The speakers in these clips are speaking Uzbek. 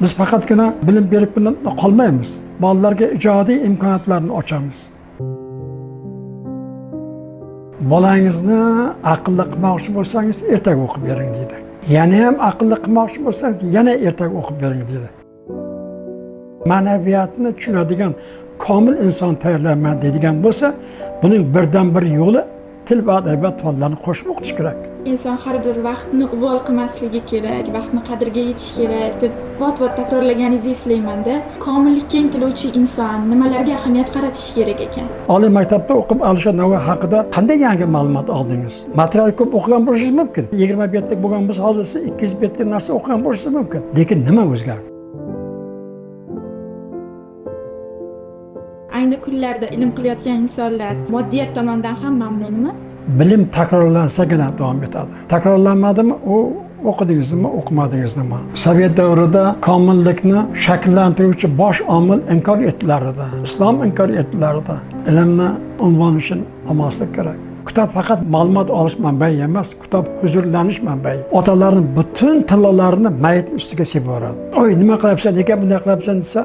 Biz faqatgina bilim berib bilan qolmaymiz. Bolalarga ijodiy imkoniyatlarni ochamiz. Bolangizni aqlli qilmoqchi bo'lsangiz, ertaga o'qib bering deydi. Yana ham aqlli qilmoqchi bo'lsangiz, yana ertaga o'qib bering deydi. Ma'naviyatni tushunadigan komil inson tayyorlayman deydigan bo'lsa, buning birdan bir yo'li til va adabiyot fanlarini qo'shib o'qitish kerak. Inson har bir vaqtni uvol qilmasligi kerak, vaqtni qadriga yetish kerak deb bot-bot takrorlaganingizni eslayman-da. Komillikka intiluvchi inson nimalarga ahamiyat qaratish kerak ekan? Oliy maktabda o'qib Alisher Navoiy haqida qanday yangi ma'lumot oldingiz? Material ko'p o'qigan bo'lishingiz mumkin. 20 betlik bo'lgan biz hozir 200 betlik narsa o'qigan bo'lishingiz mumkin. Lekin nima o'zgardi? Ayni kunlarda ilm qilayotgan insonlar moddiyat tomondan ham mamnunmi? Bilim takrorlansagina davom etadi. Takrorlanmadimi, u o'qidingizmi, o'qimadingizmi? Sovet davrida komillikni shakllantiruvchi bosh omil inkor etilardi. Islom inkor etilardi. Ilmni unvon uchun olmaslik kerak. Kitob faqat ma'lumot olish manbai emas, kitob huzurlanish manbai. Otalarning butun tillolarini mayit ustiga sepib yuboradi. "Oy, nima qilyapsan, nega bunday qilyapsan?" desa,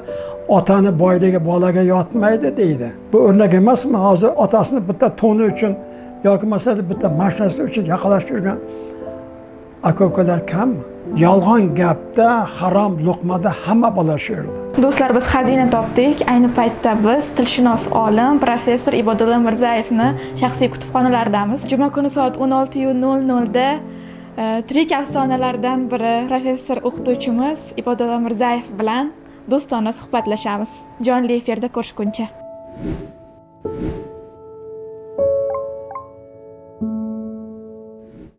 otani boyligi bolaga yotmaydi deydi. Bu o'rnak emasmi? Hozir otasini bitta to'ni uchun yoki masalan bitta mashinasi uchun yaqalashib yurgan aka-ukalar kammi? Yolg'on gapda, harom luqmada hamma bola shu yerda. Do'stlar, biz xazina topdik. Ayni paytda biz tilshunos olim professor Ibodulla Mirzayevni shaxsiy kutubxonalaridamiz. Juma kuni soat 16:00 da tirik afsonalardan biri professor o'qituvchimiz Ibodulla Mirzayev bilan do'stona suhbatlashamiz. Jonli efirda ko'rishguncha.